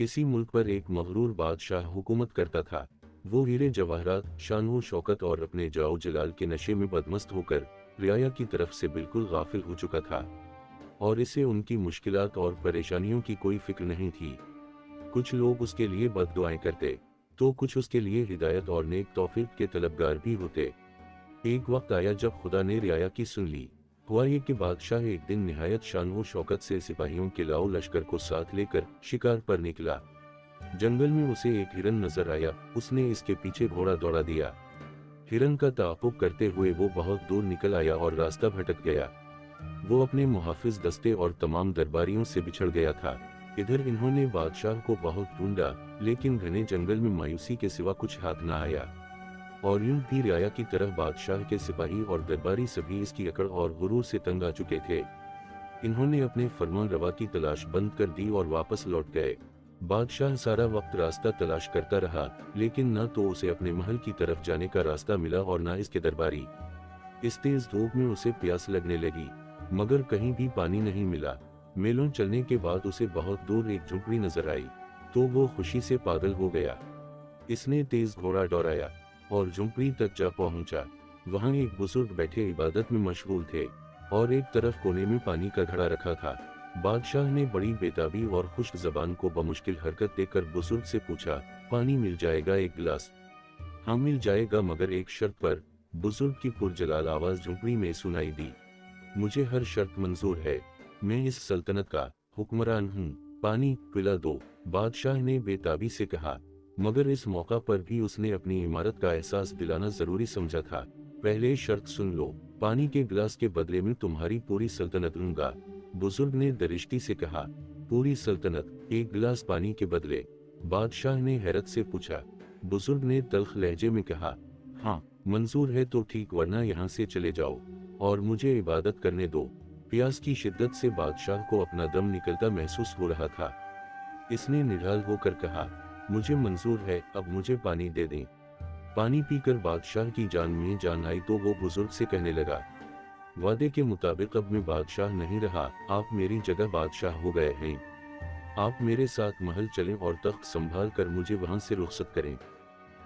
किसी मुल्क पर एक मगरूर बादशाह हुकूमत करता था। वो हीरे जवाहरात, शान व शौकत और अपने जाओ जलाल के नशे में बदमस्त होकर रियाया की तरफ से बिल्कुल गाफिल हो चुका था, और इसे उनकी मुश्किलात और परेशानियों की कोई फिक्र नहीं थी। कुछ लोग उसके लिए बद्दुआएं करते, तो कुछ उसके लिए हिदायत और नेक तौफीक के तलबगार भी होते। एक वक्त आया जब खुदा ने रियाया की सुन ली। हुआ ये कि बादशाह एक दिन निहायत शान व शौकत से सिपाहियों के लाओ लश्कर को साथ लेकर शिकार पर निकला। जंगल में उसे एक हिरन नजर आया। उसने इसके पीछे घोड़ा दौड़ा दिया। हिरन का ताक़ुब करते हुए वो बहुत दूर निकल आया और रास्ता भटक गया। वो अपने मुहाफिज दस्ते और तमाम दरबारियों से बिछड़ गया था। इधर इन्होंने बादशाह को बहुत ढूंढा, लेकिन घने जंगल में मायूसी के सिवा कुछ हाथ न आया। और यूं भी रियाया की तरह बादशाह के सिपाही और दरबारी सभी इसकी अकड़ और गुरूर से तंग आ चुके थे। इन्होंने अपने फरमान रवा की तलाश बंद कर दी और वापस लौट गए। बादशाह सारा वक्त रास्ता तलाश करता रहा, लेकिन न तो उसे अपने महल की तरफ जाने का रास्ता मिला और न इसके दरबारी। इस तेज धूप में उसे प्यास लगने लगी, मगर कहीं भी पानी नहीं मिला। मेलों चलने के बाद उसे बहुत दूर एक झुंपड़ी नजर आई, तो वो खुशी से पागल हो गया। इसने तेज घोड़ा दौड़ाया और झुंपड़ी तक जा पहुंचा। वहां एक बुजुर्ग बैठे इबादत में मशगूल थे, और एक तरफ कोने में पानी का घड़ा रखा था। बादशाह ने बड़ी बेताबी और खुश्क जबान को बमुश्किल हरकत देकर बुजुर्ग से पूछा, पानी मिल जाएगा एक गिलास? हाँ मिल जाएगा, मगर एक शर्त पर। बुजुर्ग की पुरजलाल आवाज झुंपड़ी में सुनाई दी। मुझे हर शर्त मंजूर है, मैं इस सल्तनत का हुक्मरान हूँ, पानी पिला दो। बादशाह ने बेताबी से कहा, मगर इस मौका पर भी उसने अपनी इमारत का एहसास दिलाना जरूरी समझा था। पहले शर्त सुन लो, पानी के गिलास के बदले में तुम्हारी पूरी सल्तनत लूंगा। बुजुर्ग ने दरिश्ती से कहा, पूरी सल्तनत एक गिलास पानी के बदले? बादशाह ने हैरत से पूछा। बुजुर्ग ने तल्ख लहजे में कहा, हाँ मंजूर है तो ठीक, वरना यहाँ से चले जाओ और मुझे इबादत करने दो। प्यास की शिद्दत से बादशाह को अपना दम निकलता महसूस हो रहा था। इसने निढाल होकर कहा, मुझे मंजूर है, अब मुझे पानी दे दें। पानी पीकर बादशाह की जान में जान आई तो वो बुजुर्ग से कहने लगा, वादे के मुताबिक अब मैं बादशाह नहीं रहा, आप मेरी जगह बादशाह हो गए हैं। आप मेरे साथ महल चलें और तख्त संभाल कर मुझे वहां से रुखसत करें।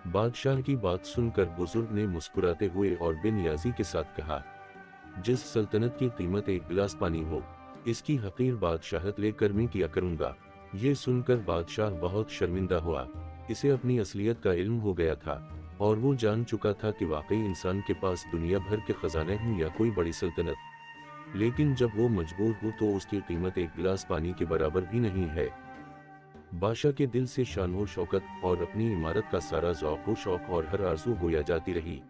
बादशाह की बात सुनकर बुजुर्ग ने मुस्कुराते हुए और बेनियाजी के साथ कहा, जिस सल्तनत की कीमत एक गिलास पानी हो, इसकी हकीर बादशाहत लेकर मैं क्या करूंगा। ये सुनकर बादशाह बहुत शर्मिंदा हुआ। इसे अपनी असलियत का इल्म हो गया था, और वो जान चुका था कि वाकई इंसान के पास दुनिया भर के खजाने हैं या कोई बड़ी सल्तनत, लेकिन जब वो मजबूर हो तो उसकी कीमत एक गिलास पानी के बराबर भी नहीं है। बादशाह के दिल से शान और शौकत और अपनी इमारत का सारा ज़ौक़ व शौक और हर आरज़ू गोया जाती रही।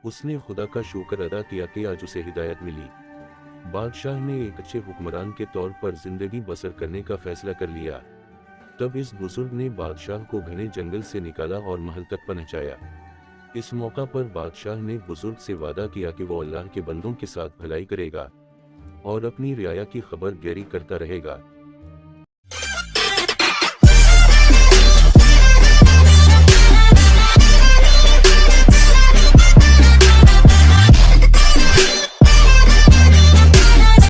उसने खुदा का शुक्र अदा किया कि आज उसे हिदायत मिली। बादशाह ने एक अच्छे हुक्मरान के तौर पर जिंदगी बसर करने का फैसला कर लिया। तब इस बुजुर्ग ने बादशाह को घने जंगल से निकाला और महल तक पहुंचाया। इस मौका पर बादशाह ने बुजुर्ग से वादा किया कि वो अल्लाह के बंदों के साथ भलाई करेगा और अपनी रियाया की खबर गिरी करता रहेगा।